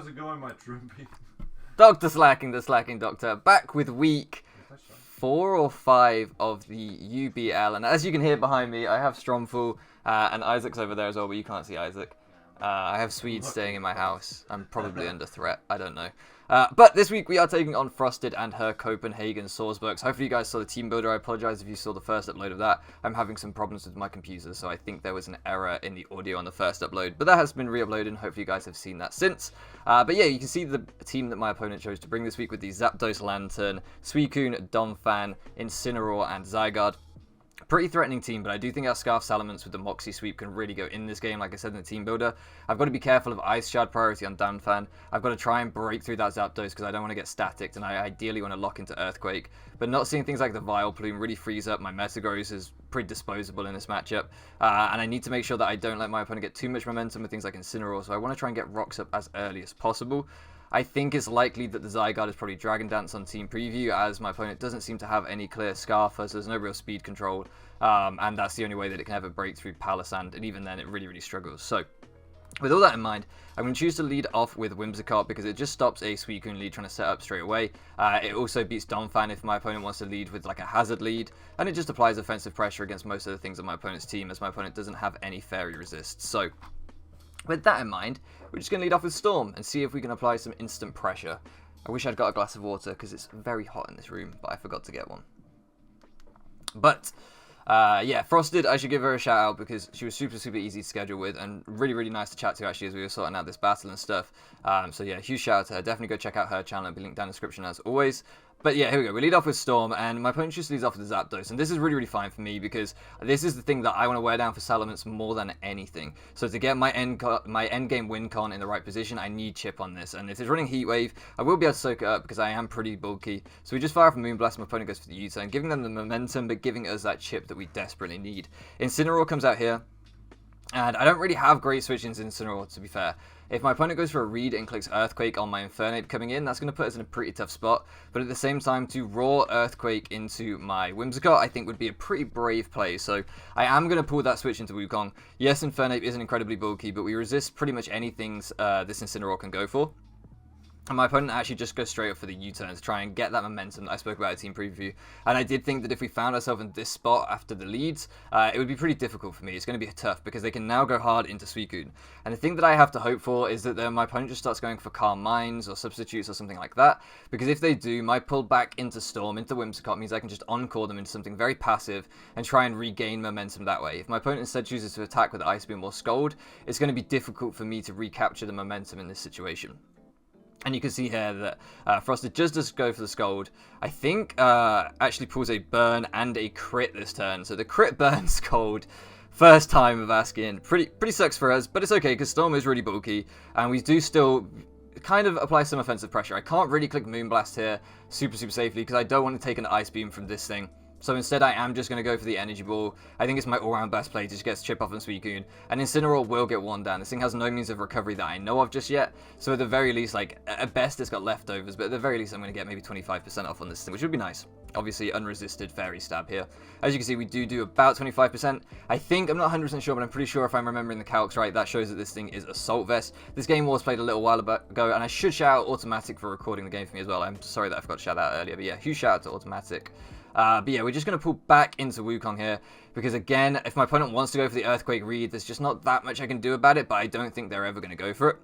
How's it going, my Trumpy? Dr. Slacking, the Slacking Doctor, back with week 4 or 5 of the UBL. And as you can hear behind me, I have Stromful, and Isaac's over there as well, but you can't see Isaac. I have Swedes staying in my house. I'm probably under threat. I don't know. But this week we are taking on Frosted and her Copenhagen Sawsbucks. Hopefully you guys saw the team builder. I apologize if you saw the first upload of that. I'm having some problems with my computer, so I think there was an error in the audio on the first upload. But that has been re-uploaded, and hopefully you guys have seen that since. But yeah, you can see the team that my opponent chose to bring this week with the Zapdos Lantern, Suicune, Donphan, Incineroar, and Zygarde. Pretty threatening team, but I do think our Scarf Salamence with the Moxie Sweep can really go in this game, like I said in the team builder. I've got to be careful of Ice Shard priority on Donphan. I've got to try and break through that Zapdos because I don't want to get staticked, and I ideally want to lock into Earthquake. But not seeing things like the Vileplume really frees up my Metagross is pretty disposable in this matchup. And I need to make sure that I don't let my opponent get too much momentum with things like Incineroar, so I want to try and get rocks up as early as possible. I think it's likely that the Zygarde is probably Dragon Dance on Team Preview, as my opponent doesn't seem to have any clear Scarfer, so there's no real speed control, and that's the only way that it can ever break through Palossand, and even then it really struggles. So, with all that in mind, I'm going to choose to lead off with Whimsicott because it just stops a Suicune lead trying to set up straight away. It also beats Donphan if my opponent wants to lead with like a Hazard lead, and it just applies offensive pressure against most of the things on my opponent's team, as my opponent doesn't have any Fairy Resist. So, with that in mind, we're just going to lead off with Storm and see if we can apply some instant pressure. I wish I'd got a glass of water because it's very hot in this room, but I forgot to get one. But, yeah, Frosted, I should give her a shout out because she was super easy to schedule with and really nice to chat to actually as we were sorting out this battle and stuff. So yeah, huge shout out to her. Definitely go check out her channel. It'll be linked down in the description as always. But yeah, here we go. We lead off with Storm, and my opponent just leads off with the Zapdos, and this is really fine for me because this is the thing that I want to wear down for Salamence more than anything. So to get my end game win con in the right position, I need chip on this, and if it's running Heat Wave, I will be able to soak it up because I am pretty bulky. So we just fire off a Moonblast, my opponent goes for the U-turn, giving them the momentum, but giving us that chip that we desperately need. Incineroar comes out here, and I don't really have great switch-ins in Incineroar, to be fair. If my opponent goes for a read and clicks Earthquake on my Infernape coming in, that's going to put us in a pretty tough spot. But at the same time, to raw Earthquake into my Whimsicott, I think would be a pretty brave play. So I am going to pull that switch into Wukong. Yes, Infernape isn't incredibly bulky, but we resist pretty much anything this Incineroar can go for. And my opponent actually just goes straight up for the U-turn to try and get that momentum that I spoke about in Team Preview. And I did think that if we found ourselves in this spot after the leads, it would be pretty difficult for me. It's going to be tough because they can now go hard into Suicune. And the thing that I have to hope for is that my opponent just starts going for Calm Minds or Substitutes or something like that. Because if they do, my pull back into Storm, into Whimsicott, means I can just encore them into something very passive and try and regain momentum that way. If my opponent instead chooses to attack with Ice Beam or Scald, it's going to be difficult for me to recapture the momentum in this situation. And you can see here that Frosted just does go for the Scald. I think actually pulls a Burn and a Crit this turn. So the Crit Burn Scald, first time of asking. Pretty sucks for us, but it's okay because Storm is really bulky. And we do still kind of apply some offensive pressure. I can't really click Moonblast here super safely because I don't want to take an Ice Beam from this thing. So instead I am just going to go for the Energy Ball. I think it's my all-round best play to just get chip off on Suicune. And Incineroar will get one down. This thing has no means of recovery that I know of just yet. So at the very least, like, at best it's got leftovers. But at the very least I'm going to get maybe 25% off on this thing, which would be nice. Obviously unresisted Fairy Stab here. As you can see, we do about 25%. I think, I'm not 100% sure, but I'm pretty sure if I'm remembering the calcs right, that shows that this thing is Assault Vest. This game was played a little while ago, and I should shout out AutoMatthic for recording the game for me as well. I'm sorry that I forgot to shout out earlier, but yeah, huge shout out to AutoMatthic. But yeah, we're just going to pull back into Wukong here, because again, if my opponent wants to go for the Earthquake read, there's just not that much I can do about it, but I don't think they're ever going to go for it.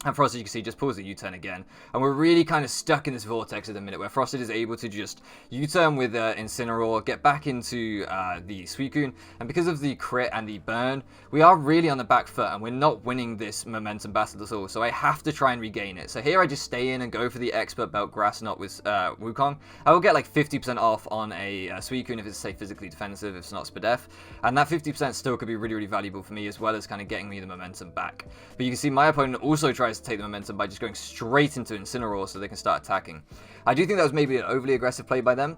And Frosted, you can see, just pulls the U-turn again. And we're really kind of stuck in this vortex at the minute, where Frosted is able to just U-turn with Incineroar, get back into the Suicune. And because of the crit and the burn, we are really on the back foot, and we're not winning this momentum battle at all. So I have to try and regain it. So here I just stay in and go for the Expert Belt Grass Knot with Wukong. I will get like 50% off on a Suicune if it's, say, physically defensive, if it's not Spadef. And that 50% still could be really valuable for me, as well as kind of getting me the momentum back. But you can see my opponent also tries to take the momentum by just going straight into Incineroar so they can start attacking. I do think that was maybe an overly aggressive play by them.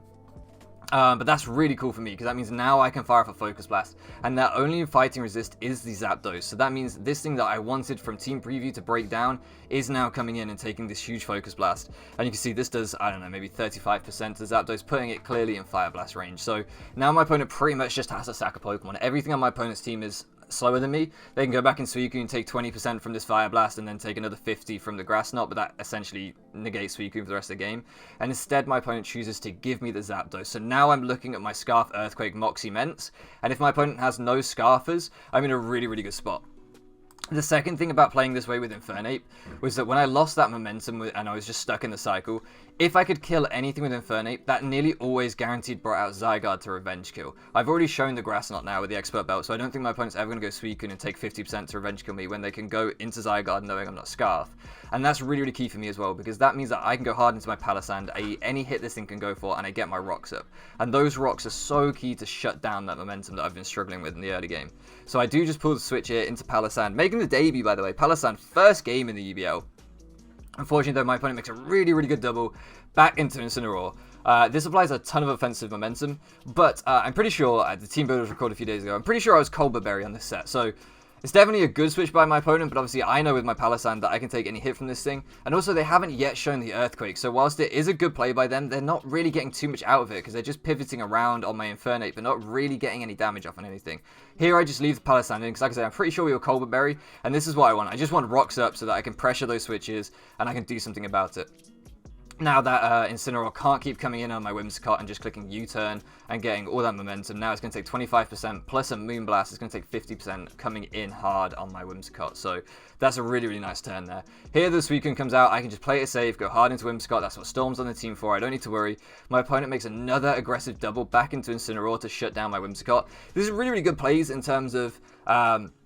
But that's really cool for me because that means now I can fire off a Focus Blast, and their only fighting resist is the Zapdos. So that means this thing that I wanted from Team Preview to break down is now coming in and taking this huge Focus Blast. And you can see this does, I don't know, maybe 35% to Zapdos, putting it clearly in Fire Blast range. So now my opponent pretty much just has to sack a Pokemon. Everything on my opponent's team is slower than me, they can go back in Suicune and take 20% from this Fire Blast and then take another 50 from the Grass Knot, but that essentially negates Suicune for the rest of the game. And instead, my opponent chooses to give me the Zapdos. So now I'm looking at my Scarf, Earthquake, Moxie, Ments, and if my opponent has no Scarfers, I'm in a really, really good spot. The second thing about playing this way with Infernape was that when I lost that momentum and I was just stuck in the cycle, if I could kill anything with Infernape, that nearly always guaranteed brought out Zygarde to revenge kill. I've already shown the Grass Knot now with the Expert Belt, so I don't think my opponent's ever going to go Suicune and take 50% to revenge kill me when they can go into Zygarde knowing I'm not Scarf. And that's really, really key for me as well, because that means that I can go hard into my Palisand, any hit this thing can go for, and I get my rocks up. And those rocks are so key to shut down that momentum that I've been struggling with in the early game. So I do just pull the switch here into Palisand, making the debut, by the way. Palisand, first game in the UBL. Unfortunately, though, my opponent makes a really, really good double back into Incineroar. This applies a ton of offensive momentum, but I'm pretty sure, the team builder was recorded a few days ago, I'm pretty sure I was Colbert Berry on this set, so it's definitely a good switch by my opponent, but obviously I know with my Palisand that I can take any hit from this thing, and also they haven't yet shown the Earthquake, so whilst it is a good play by them, they're not really getting too much out of it, because they're just pivoting around on my Infernape, but not really getting any damage off on anything. Here I just leave the Palisand in, because like I said, I'm pretty sure we were Colbert Berry, and this is what I want. I just want rocks up so that I can pressure those switches, and I can do something about it. Now that Incineroar can't keep coming in on my Whimsicott and just clicking U-turn and getting all that momentum, now it's going to take 25% plus a Moonblast. It's going to take 50% coming in hard on my Whimsicott. So that's a really, really nice turn there. Here the Suicune comes out. I can just play it safe, go hard into Whimsicott. That's what Storm's on the team for. I don't need to worry. My opponent makes another aggressive double back into Incineroar to shut down my Whimsicott. This is really, really good plays in terms of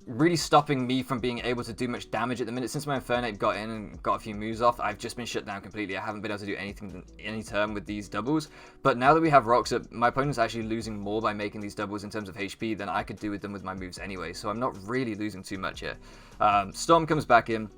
really stopping me from being able to do much damage at the minute. Since my Infernape got in and got a few moves off, I've just been shut down completely. I haven't been able to do anything any turn with these doubles. But now that we have rocks up, my opponent's actually losing more by making these doubles in terms of HP than I could do with them with my moves anyway. So I'm not really losing too much here. Storm comes back in.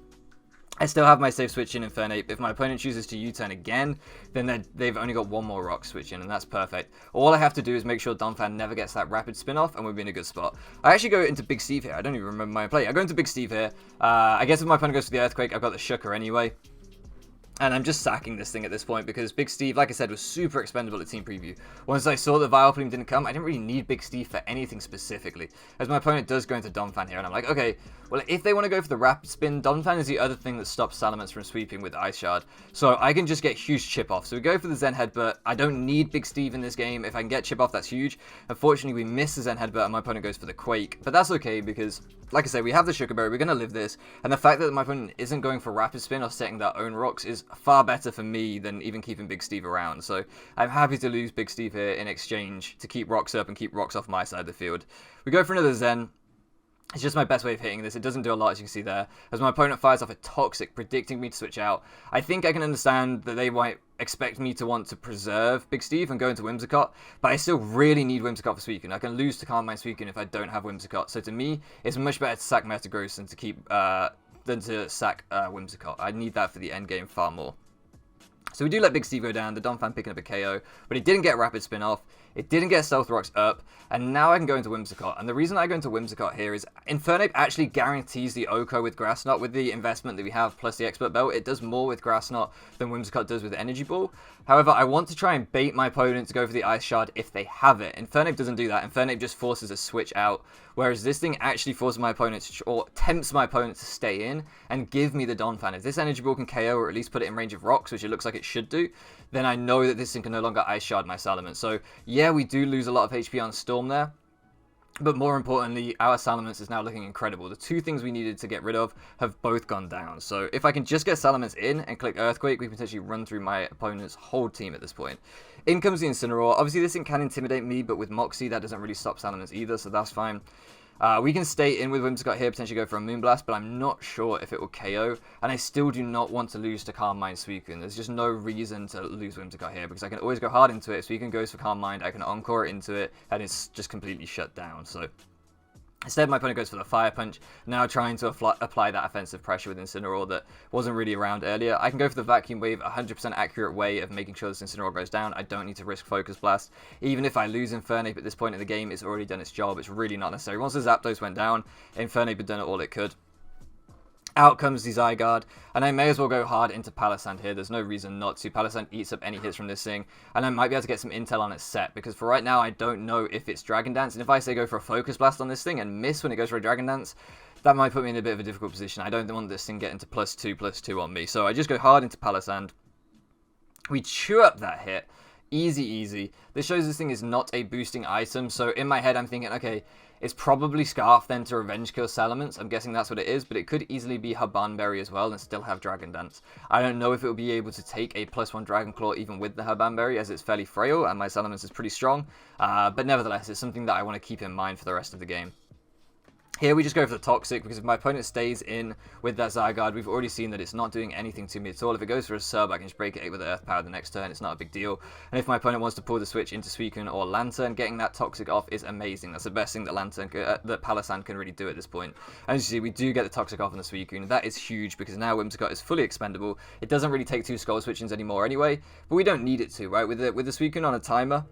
I still have my safe switch in Infernape. If my opponent chooses to U-turn again, then they've only got one more rock switch in, and that's perfect. All I have to do is make sure Donphan never gets that rapid spin-off, and we'll be in a good spot. I actually go into Big Steve here. I don't even remember my play. I go into Big Steve here. I guess if my opponent goes for the Earthquake, I've got the Shooker anyway. And I'm just sacking this thing at this point because Big Steve, like I said, was super expendable at Team Preview. Once I saw that Vileplume didn't come, I didn't really need Big Steve for anything specifically. As my opponent does go into Donphan here, and I'm like, okay, well, if they want to go for the Rapid Spin, Donphan is the other thing that stops Salamence from sweeping with Ice Shard. So I can just get huge chip off. So we go for the Zen Headbutt. I don't need Big Steve in this game. If I can get chip off, that's huge. Unfortunately, we miss the Zen Headbutt, and my opponent goes for the Quake. But that's okay because, like I say, we have the Sugar Berry. We're going to live this. And the fact that my opponent isn't going for Rapid Spin or setting their own rocks is far better for me than even keeping Big Steve around. So I'm happy to lose Big Steve here in exchange to keep rocks up and keep rocks off my side of the field. We go for another Zen. It's just my best way of hitting this. It doesn't do a lot, as you can see there. As my opponent fires off a Toxic, predicting me to switch out. I think I can understand that they might expect me to want to preserve Big Steve and go into Whimsicott, but I still really need Whimsicott for Suicune. I can lose to Calm Mind Suicune if I don't have Whimsicott. So to me, it's much better to sack Metagross than to keep sack Whimsicott. I need that for the end game far more. So we do let Big Steve go down, the Donphan picking up a KO, but it didn't get Rapid Spin off, it didn't get Stealth Rocks up, and now I can go into Whimsicott. And the reason I go into Whimsicott here is Infernape actually guarantees the OHKO with Grass Knot. With the investment that we have plus the Expert Belt, it does more with Grass Knot than Whimsicott does with Energy Ball. However, I want to try and bait my opponent to go for the Ice Shard if they have it. Infernape doesn't do that. Infernape just forces a switch out, whereas this thing actually forces my opponent to, or tempts my opponent to stay in and give me the Donphan. If this Energy Ball can KO or at least put it in range of rocks, which it looks like it should do, then I know that this thing can no longer Ice Shard my Salamence. So yeah, we do lose a lot of HP on Storm there. But more importantly, our Salamence is now looking incredible. The two things we needed to get rid of have both gone down. So if I can just get Salamence in and click Earthquake, we can potentially run through my opponent's whole team at this point. In comes the Incineroar. Obviously, this thing can intimidate me, but with Moxie, that doesn't really stop Salamence either, so that's fine. We can stay in with Whimsicott here, potentially go for a Moonblast, but I'm not sure if it will KO, and I still do not want to lose to Calm Mind Suicune. There's just no reason to lose Whimsicott here, because I can always go hard into it. Suicune goes for Calm Mind, I can Encore it into it, and it's just completely shut down. So instead, my opponent goes for the Fire Punch, now trying to apply that offensive pressure with Incineroar that wasn't really around earlier. I can go for the Vacuum Wave, 100% accurate way of making sure this Incineroar goes down. I don't need to risk Focus Blast. Even if I lose Infernape at this point in the game, it's already done its job. It's really not necessary. Once the Zapdos went down, Infernape had done all it could. Out comes the Zygarde, and I may as well go hard into Palisand here. There's no reason not to. Palisand eats up any hits from this thing, and I might be able to get some intel on its set, because for right now, I don't know if it's Dragon Dance, and if I say go for a Focus Blast on this thing and miss when it goes for a Dragon Dance, that might put me in a bit of a difficult position. I don't want this thing getting to +2/+2 on me, so I just go hard into Palisand. We chew up that hit. Easy, easy. This shows this thing is not a boosting item, so in my head I'm thinking, okay, it's probably Scarf then to revenge kill Salamence. I'm guessing that's what it is, but it could easily be Habanberry as well and still have Dragon Dance. I don't know if it will be able to take a +1 Dragon Claw even with the Habanberry, as it's fairly frail and my Salamence is pretty strong, but nevertheless, it's something that I want to keep in mind for the rest of the game. Here we just go for the Toxic, because if my opponent stays in with that Zygarde, we've already seen that it's not doing anything to me at all. If it goes for a Sub, I can just break it with Earth Power the next turn. It's not a big deal. And if my opponent wants to pull the switch into Suicune or Lantern, getting that Toxic off is amazing. That's the best thing that that Palisand can really do at this point. And as you see, we do get the Toxic off on the Suicune. That is huge, because now Whimsicott is fully expendable. It doesn't really take 2 Skull Switchings anymore anyway, but we don't need it to, right? With the Suicune on a timer,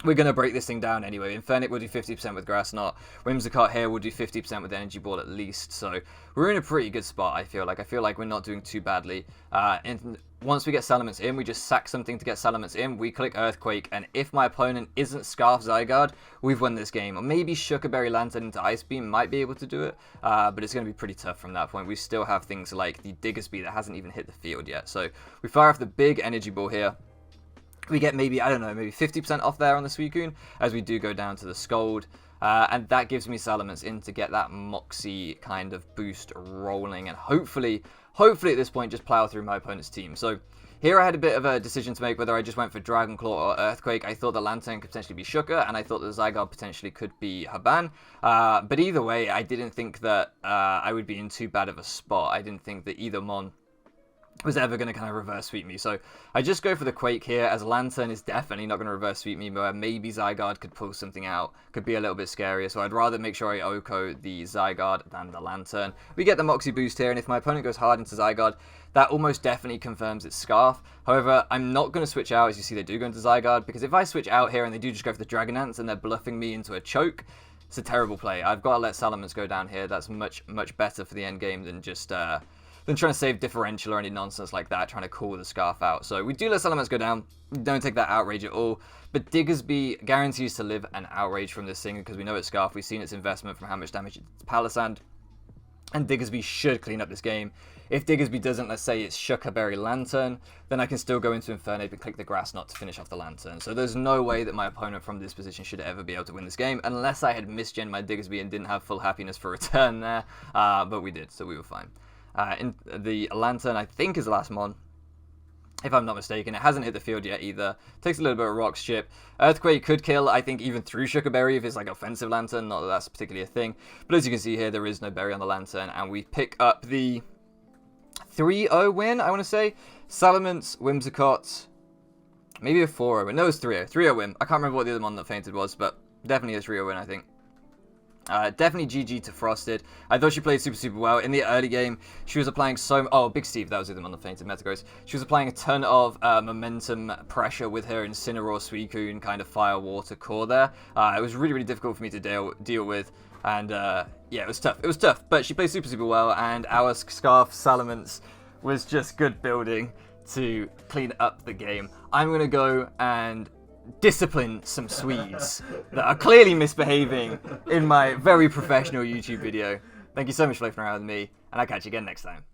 we're going to break this thing down anyway. Infernic will do 50% with Grass Knot. Whimsicott here will do 50% with Energy Ball at least. So we're in a pretty good spot, I feel like. I feel like we're not doing too badly. And once we get Salamence in, we just sack something to get Salamence in. We click Earthquake. And if my opponent isn't Scarf Zygarde, we've won this game. Or maybe Shuckerberry Lantern into Ice Beam might be able to do it. But it's going to be pretty tough from that point. We still have things like the Diggersby that hasn't even hit the field yet. So we fire off the big Energy Ball here. We get maybe, I don't know, maybe 50% off there on the Suicune, as we do go down to the Scold. And that gives me Salamence in to get that Moxie kind of boost rolling. And hopefully at this point, just plow through my opponent's team. So here I had a bit of a decision to make whether I just went for Dragon Claw or Earthquake. I thought the Lantern could potentially be Shucker, and I thought the Zygarde potentially could be Haban. But either way, I didn't think that I would be in too bad of a spot. I didn't think that either Mon was ever going to kind of reverse sweep me. So I just go for the Quake here, as Lantern is definitely not going to reverse sweep me, but maybe Zygarde could pull something out. Could be a little bit scarier, so I'd rather make sure I OHKO the Zygarde than the Lantern. We get the Moxie boost here, and if my opponent goes hard into Zygarde, that almost definitely confirms it's Scarf. However, I'm not going to switch out, as you see they do go into Zygarde, because if I switch out here and they do just go for the Dragon Dance and they're bluffing me into a choke, it's a terrible play. I've got to let Salamence go down here. That's much better for the end game than just than trying to save differential or any nonsense like that, trying to call the Scarf out. So we do let Salamence go down. We don't take that Outrage at all. But Diggersby guarantees to live an Outrage from this thing, because we know it's Scarf. We've seen its investment from how much damage it's Palisand. And Diggersby should clean up this game. If Diggersby doesn't, let's say it's Shuckerberry Lantern, then I can still go into Infernape and click the Grass Knot to finish off the Lantern. So there's no way that my opponent from this position should ever be able to win this game, unless I had misgen my Diggersby and didn't have full happiness for a turn there. But we did, so we were fine. In the Lantern, I think, is the last Mon, if I'm not mistaken. It hasn't hit the field yet either. Takes a little bit of Rock Chip. Earthquake could kill, I think, even through Shuckerberry if it's like offensive Lantern. Not that that's particularly a thing. But as you can see here, there is no berry on the Lantern. And we pick up the 3-0 win, I want to say. Salamence, Whimsicott, maybe a 4-0 win. No, it's 3-0. 3-0 win. I can't remember what the other Mon that fainted was, but definitely a 3-0 win, I think. Definitely GG to Frosted. I thought she played super well. In the early game, she was applying Big Steve, that was the other one that fainted, Metagross. She was applying a ton of momentum pressure with her Incineroar, Suicune, kind of Fire, Water core there. It was really difficult for me to deal with. And yeah, it was tough. It was tough, but she played super well, and our Scarf Salamence was just good building to clean up the game. I'm going to go and discipline some Swedes that are clearly misbehaving in my very professional YouTube video. Thank you so much for listening around with me, and I'll catch you again next time.